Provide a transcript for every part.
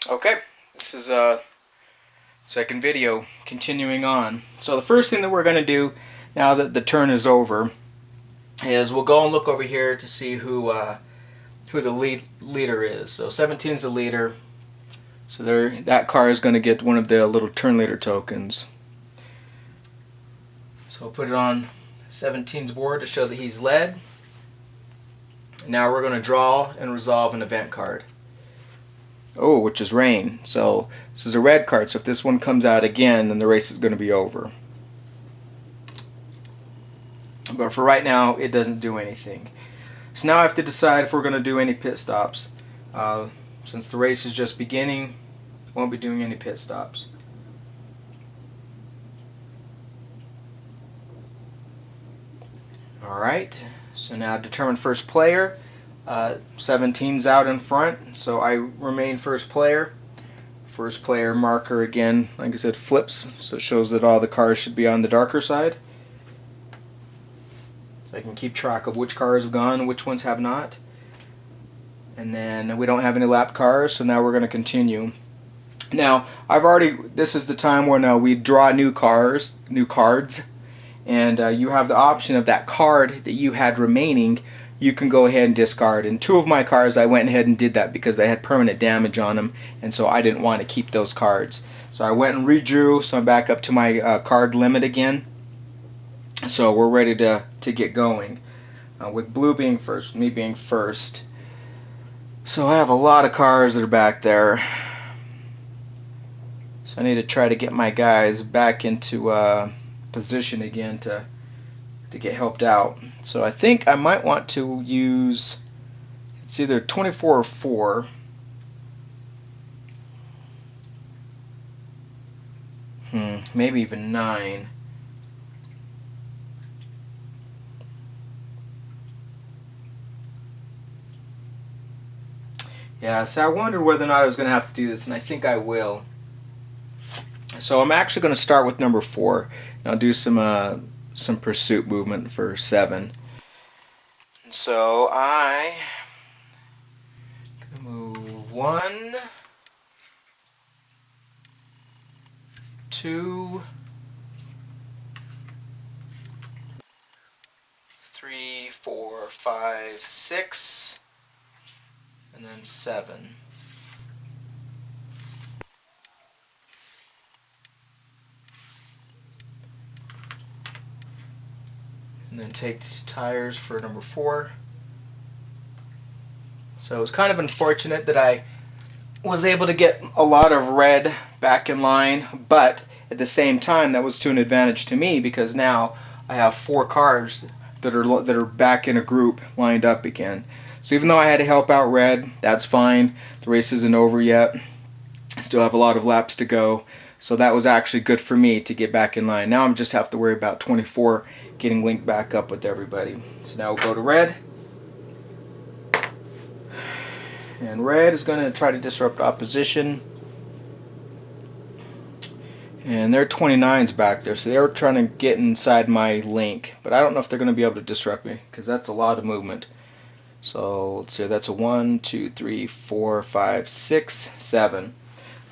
Okay, this is a second video continuing on. So the first thing that we're going to do now that the turn is over is we'll go and look over here to see who the leader is. So 17 is the leader. So that car is going to get one of the little turn leader tokens. So I'll put it on 17's board to show that he's led. Now we're going to draw and resolve an event card. Oh, which is rain. So this is a red card, so if this one comes out again, then the race is going to be over. But for right now, it doesn't do anything. So now I have to decide if we're going to do any pit stops. Since the race is just beginning, won't be doing any pit stops. Alright, so now determine first player. 17's out in front, so I remain first player. First player marker again, like I said, flips, so it shows that all the cars should be on the darker side. So I can keep track of which cars have gone and which ones have not. And then we don't have any lap cars, so now we're going to continue. Now, this is the time when we draw new cards, and you have the option of that card that you had remaining. You can go ahead and discard. And two of my cards, I went ahead and did that because they had permanent damage on them, and so I didn't want to keep those cards. So I went and redrew, so I'm back up to my card limit again. So we're ready to get going. With blue being first, me being first. So I have a lot of cars that are back there. So I need to try to get my guys back into position again to get helped out. So I think I might want to use, it's either 24 or 4. Maybe even 9. Yeah, so I wondered whether or not I was going to have to do this, and I think I will. So I'm actually going to start with number 4, and I'll do some pursuit movement for 7. So I'm going to move 1, 2, 3, 4, 5, 6, and then 7. And then take tires for number 4. So it was kind of unfortunate that I was able to get a lot of red back in line, but at the same time that was to an advantage to me because now I have 4 cars that are back in a group lined up again. So even though I had to help out red, that's fine. The race isn't over yet. I still have a lot of laps to go. So that was actually good for me to get back in line. Now I'm just have to worry about 24 getting linked back up with everybody. So now we'll go to red. And red is going to try to disrupt opposition. And their 29's back there, so they're trying to get inside my link. But I don't know if they're going to be able to disrupt me, because that's a lot of movement. So let's see, that's a 1, 2, 3, 4, 5, 6, 7.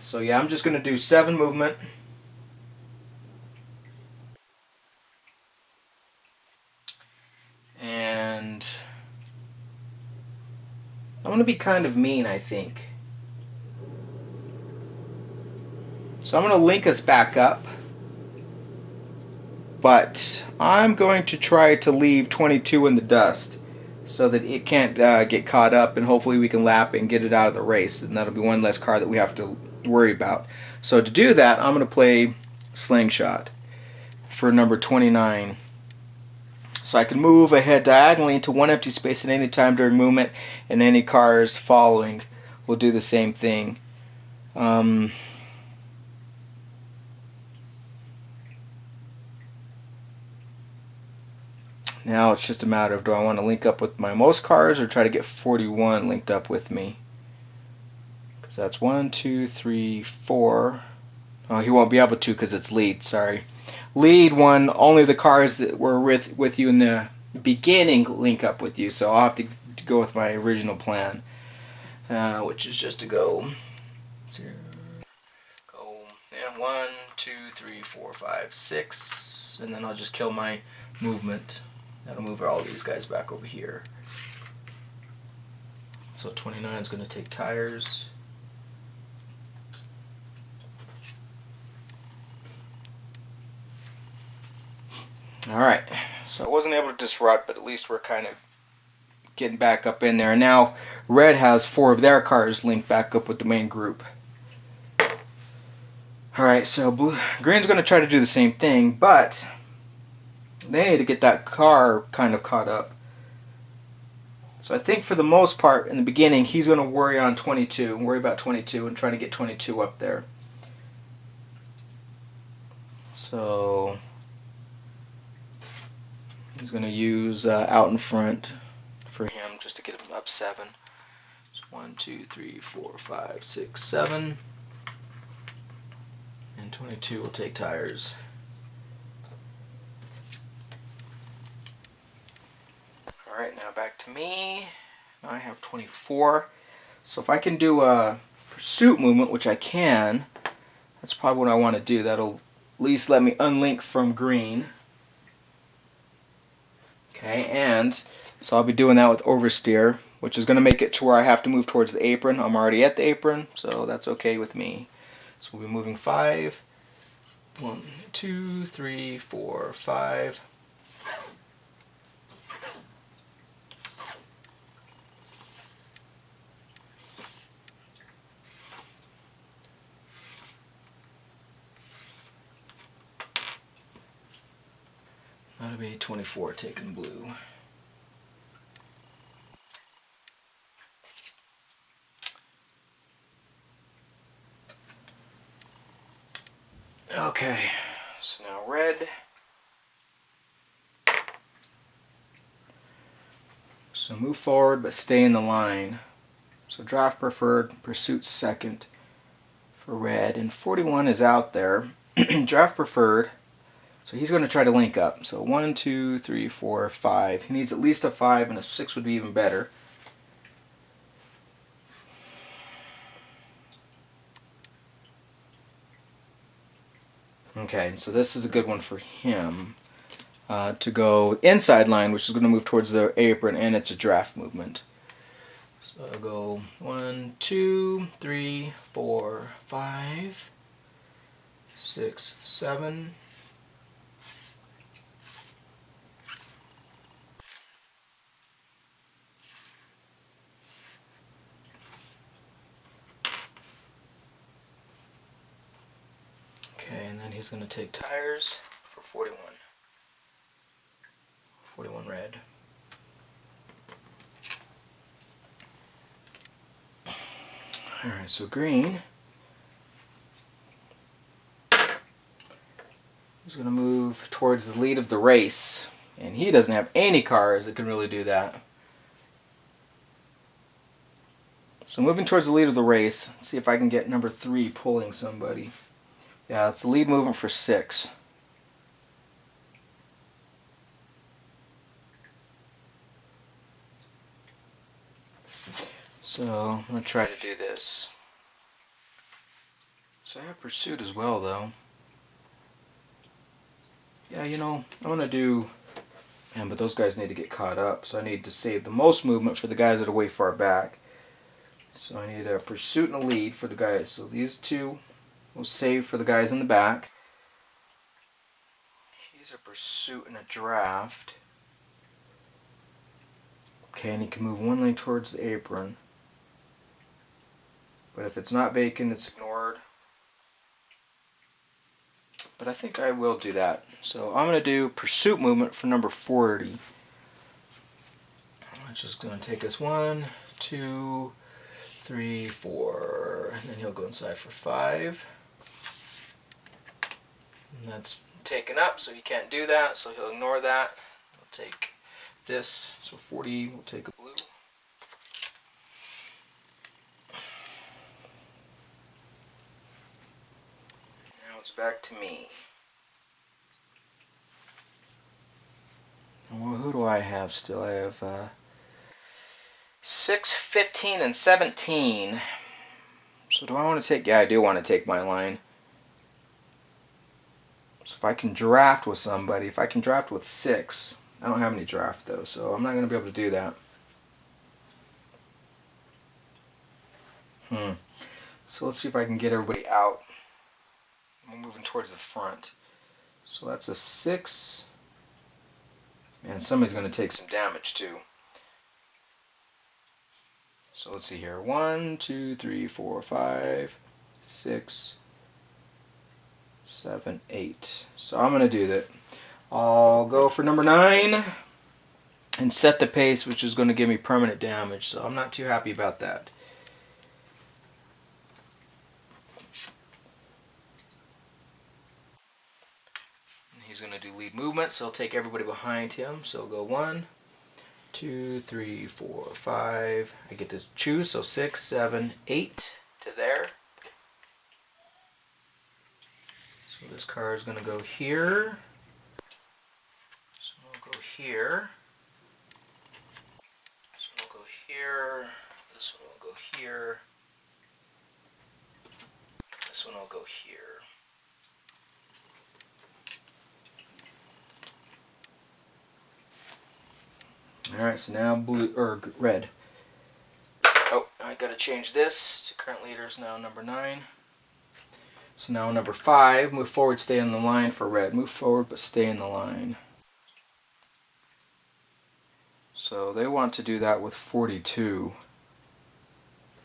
So yeah, I'm just going to do 7 movement. And I'm going to be kind of mean, I think. So I'm going to link us back up. But I'm going to try to leave 22 in the dust so that it can't get caught up, and hopefully we can lap and get it out of the race, and that'll be one less car that we have to worry about. So to do that, I'm going to play Slingshot for number 29. So I can move ahead diagonally into one empty space at any time during movement, and any cars following will do the same thing. Now it's just a matter of, do I want to link up with my most cars or try to get 41 linked up with me? Because that's 1, 2, 3, 4. Oh, he won't be able to because it's lead, sorry. Lead one, only the cars that were with you in the beginning link up with you, so I'll have to go with my original plan, which is just to go 0. Go, yeah, 1, 2, 3, 4, 5, 6, and then I'll just kill my movement. That'll move all these guys back over here. So 29 is going to take tires. Alright, so I wasn't able to disrupt, but at least we're kind of getting back up in there. And now red has 4 of their cars linked back up with the main group. Alright, so green's going to try to do the same thing, but they need to get that car kind of caught up. So I think for the most part, in the beginning, he's going to worry about 22 and try to get 22 up there. So he's going to use out in front for him just to get him up 7. So 1, 2, 3, 4, 5, 6, 7. And 22 will take tires. Alright, now back to me. Now I have 24. So if I can do a pursuit movement, which I can, that's probably what I want to do. That'll at least let me unlink from green. Okay, and so I'll be doing that with oversteer, which is going to make it to where I have to move towards the apron. I'm already at the apron, so that's okay with me. So we'll be moving 5. 1, 2, 3, 4, 5. That'll be 24 taking blue. Okay, so now red. So move forward, but stay in the line. So draft preferred, pursuit second for red, and 41 is out there. Draft preferred. So he's going to try to link up. So 1, 2, 3, 4, 5. He needs at least a 5, and a 6 would be even better. Okay, so this is a good one for him. To go inside line, which is going to move towards the apron, and it's a draft movement. So I'll go 1, 2, 3, 4, 5, 6, 7. Okay, and then he's going to take tires for 41. 41 red. Alright, so green is going to move towards the lead of the race. And he doesn't have any cars that can really do that. So moving towards the lead of the race, let's see if I can get number 3 pulling somebody. Yeah, it's the lead movement for 6. So I'm going to try to do this. So I have pursuit as well, though. Yeah, you know, I'm going to do... Man, but those guys need to get caught up, so I need to save the most movement for the guys that are way far back. So I need a pursuit and a lead for the guys. So these 2 will save for the guys in the back. He's a pursuit and a draft. Okay, and he can move 1 lane towards the apron. But if it's not vacant, it's ignored. But I think I will do that. So I'm going to do pursuit movement for number 40. I'm just going to take us 1, 2, 3, 4, and then he'll go inside for 5. And that's taken up, so he can't do that, so he'll ignore that. We'll take this, so 40 will take a blue. Now it's back to me. Well, who do I have still? I have 6, 15, and 17. So do I want to take, yeah, I do want to take my line. So if I can draft with somebody, if I can draft with 6, I don't have any draft though, so I'm not going to be able to do that. So let's see if I can get everybody out. I'm moving towards the front. So that's a 6. And somebody's going to take some damage too. So let's see here. 1, 2, 3, 4, 5, 6, 7, 8. So I'm going to do that. I'll go for number 9 and set the pace, which is going to give me permanent damage. So I'm not too happy about that. He's going to do lead movement, so I'll take everybody behind him. So I'll go 1, 2, 3, 4, 5. I get to choose, so 6, 7, 8 to there. So this card is going to go here. So I'll go here. This one will go here. This one will go here. This one will go here. Alright, so now blue or red. Oh, I gotta change this. Current leader is now number 9. So now number 5, move forward, stay in the line for red. Move forward, but stay in the line. So they want to do that with 42.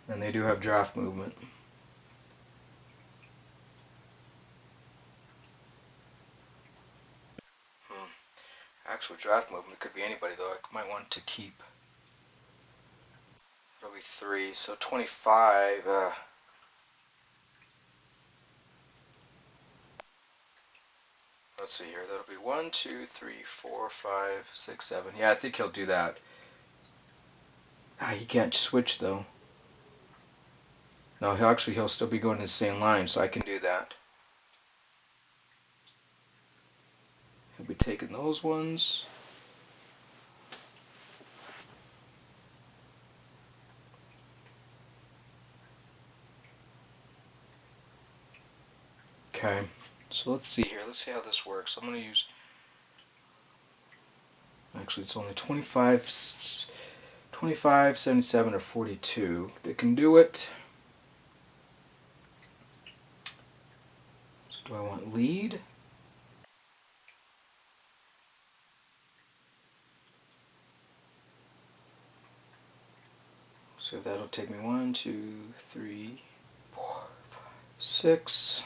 And they do have draft movement. Actual draft movement could be anybody though. I might want to keep. It'll be 3, so 25. Let's see here. That'll be 1, 2, 3, 4, 5, 6, 7. Yeah, I think he'll do that. He can't switch though. No, he'll still be going in the same line, so I can do that. He'll be taking those ones. Okay, so let's see here. Let's see how this works. I'm going to use... Actually, it's only 25, 77, or 42 that can do it. So do I want lead? So that'll take me 1, 2, 3, 4, 5, 6.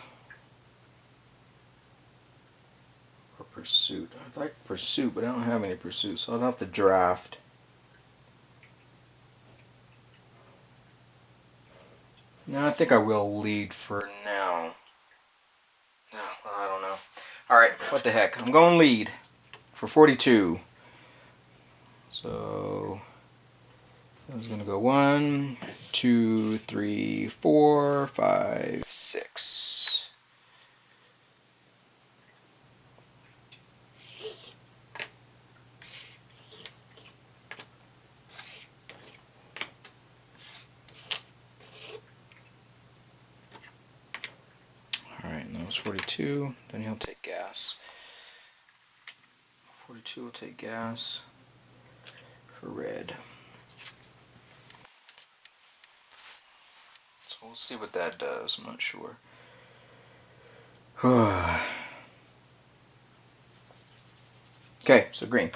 Or pursuit. I'd like pursuit, but I don't have any pursuit, so I'll have to draft. No, I think I will lead for now. No, I don't know. Alright, what the heck. I'm going lead for 42. So I was going to go 1, 2, 3, 4, 5, 6. Alright, and that was 42. Then he'll take gas. 42 will take gas for red. So we'll see what that does. I'm not sure. Okay, so green.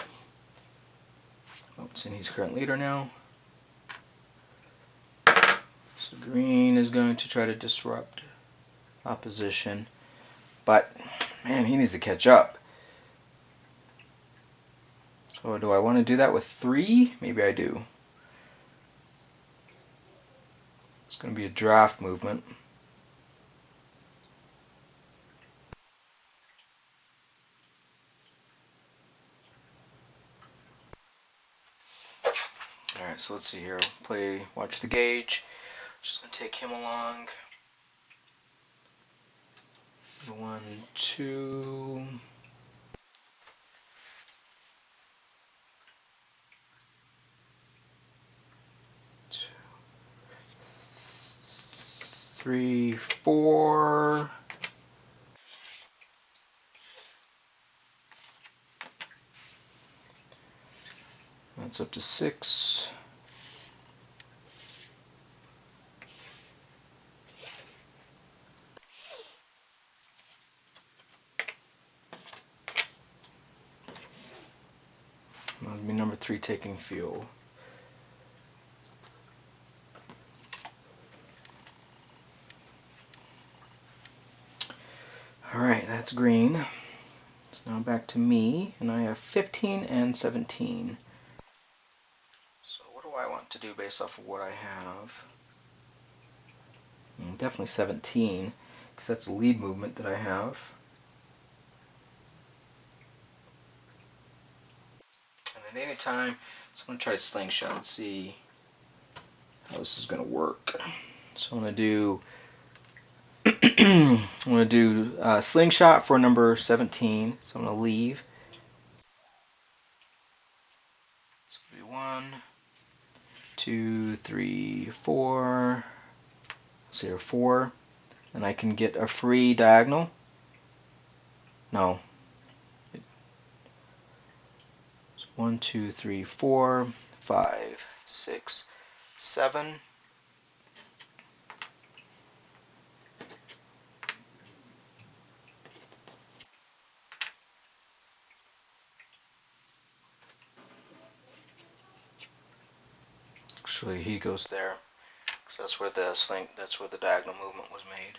Oops, and he's current leader now. So green is going to try to disrupt opposition. But, man, he needs to catch up. So do I want to do that with 3? Maybe I do. It's going to be a draft movement. Alright, so let's see here. Watch the gauge. Just going to take him along. 1, 2. 2, 3, 4. That's up to 6. That'll be number 3 taking fuel. Alright, that's green. So now back to me, and I have 15 and 17. So what do I want to do based off of what I have? Definitely 17, because that's a lead movement that I have. And at any time, so I'm going to try to slingshot and see how this is going to work. So I'm going to do slingshot for number 17. So I'm going to leave. So it'll be 1, 2, 3, 4. So here 4, and I can get a free diagonal. No. It's 1, 2, 3, 4, 5, 6, 7. Actually, he goes there, because that's where the diagonal movement was made.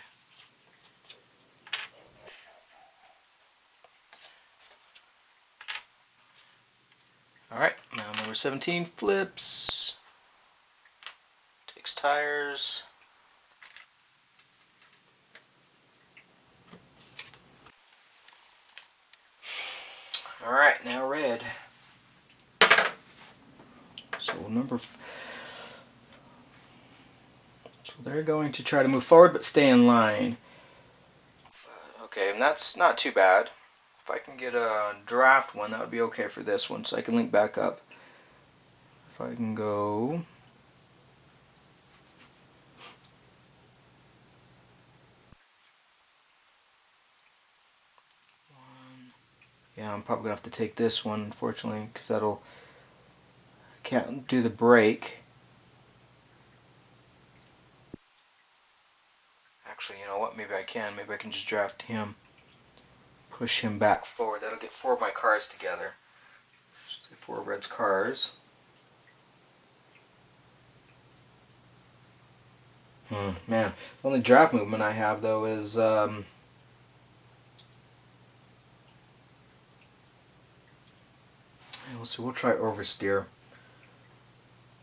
Alright, now number 17 flips, takes tires. Alright, now red. So so they're going to try to move forward but stay in line. Okay, and that's not too bad. If I can get a draft one, that would be okay for this one, so I can link back up. If I can go... Yeah, I'm probably going to have to take this one, unfortunately, because I can't do the break. Actually, you know what? Maybe I can. Maybe I can just draft him. Push him back forward. That'll get 4 of my cars together. Say 4 of Red's cars. Man, the only draft movement I have, though, is... we'll try oversteer.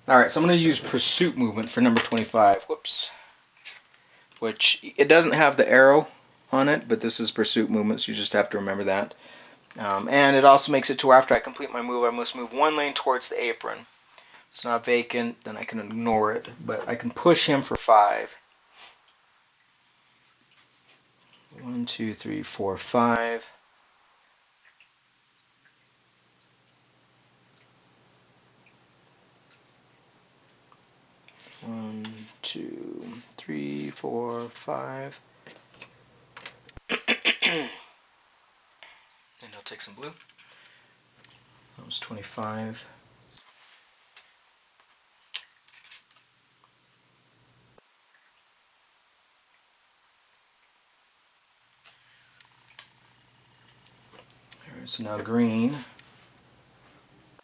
Alright, so I'm going to use pursuit movement for number 25. Whoops. Which, it doesn't have the arrow on it, but this is pursuit movement, so you just have to remember that. And it also makes it to where after I complete my move, I must move 1 lane towards the apron. It's not vacant, then I can ignore it, but I can push him for 5. 1, 2, 3, 4, 5. One, 2, 3, 4, 5. And he'll take some blue. That was 25. Alright, so now green.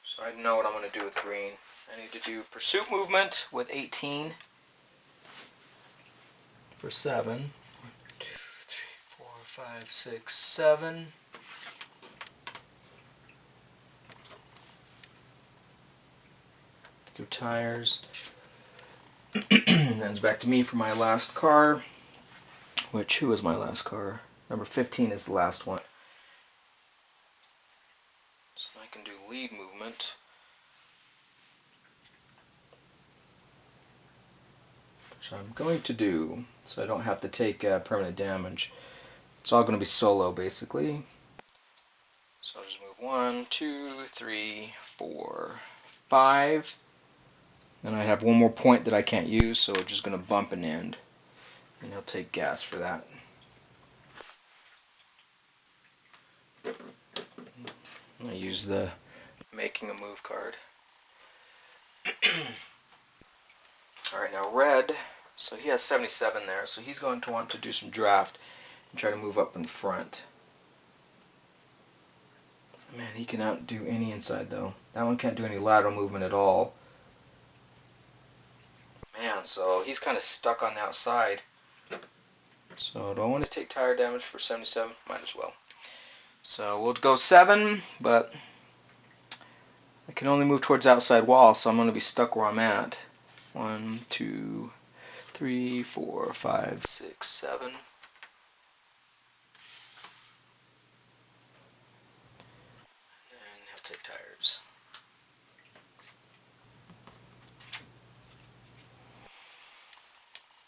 So I know what I'm going to do with green. I need to do pursuit movement with 18 for 7. 1, 2, 3, 4, 5, 6, 7. Go tires. Then it's back to me for my last car. Who is my last car? Number 15 is the last one. So I can do lead movement. Which I'm going to do, so I don't have to take permanent damage. It's all going to be solo, basically. So I'll just move 1, 2, 3, 4, 5. Then I have one more point that I can't use, so it's just going to bump and end. And he'll take gas for that. I use the making a move card. Alright, now red, so he has 77 there, so he's going to want to do some draft and try to move up in front. Man, he cannot do any inside though. That one can't do any lateral movement at all. Man, so he's kind of stuck on the outside. So do I want to take tire damage for 77? Might as well. So we'll go 7, but I can only move towards the outside wall, so I'm going to be stuck where I'm at. 1, 2, 3, 4, 5, 6, 7. And he'll take tires.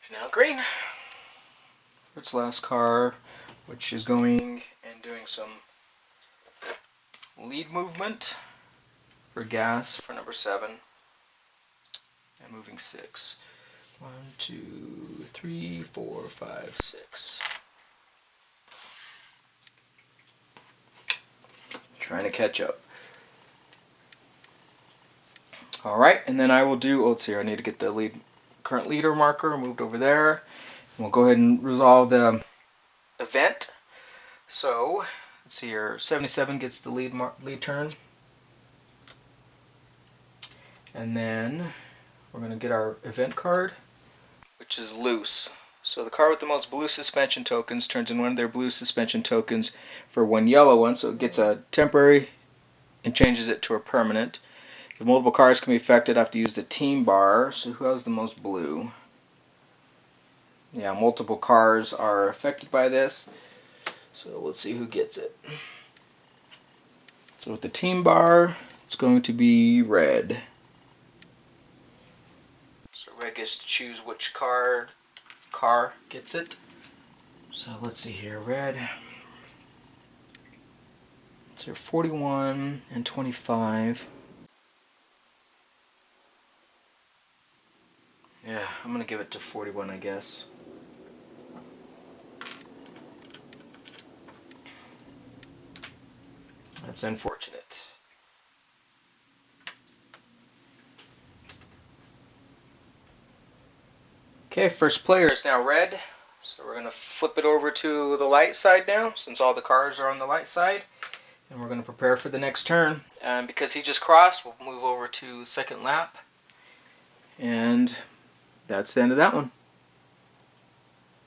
And now green. Its last car, which is going and doing some lead movement for gas for number 7. And moving 6. 1, 2, 3, 4, 5, 6. Trying to catch up. Alright, and then I will do, let's see, I need to get the current leader marker moved over there. And we'll go ahead and resolve the event. So, let's see here, 77 gets the lead turn. And then we're going to get our event card, which is loose. So the car with the most blue suspension tokens turns in one of their blue suspension tokens for one yellow one, so it gets a temporary and changes it to a permanent. If multiple cars can be affected, I have to use the team bar. So who has the most blue? Yeah, multiple cars are affected by this. So let's see who gets it. So with the team bar, it's going to be red. So red gets to choose which car gets it. So let's see here, red. So 41 and 25. Yeah, I'm going to give it to 41, I guess. That's unfortunate. Okay, first player is now red. So we're going to flip it over to the light side now, since all the cars are on the light side. And we're going to prepare for the next turn. And because he just crossed, we'll move over to second lap. And that's the end of that one.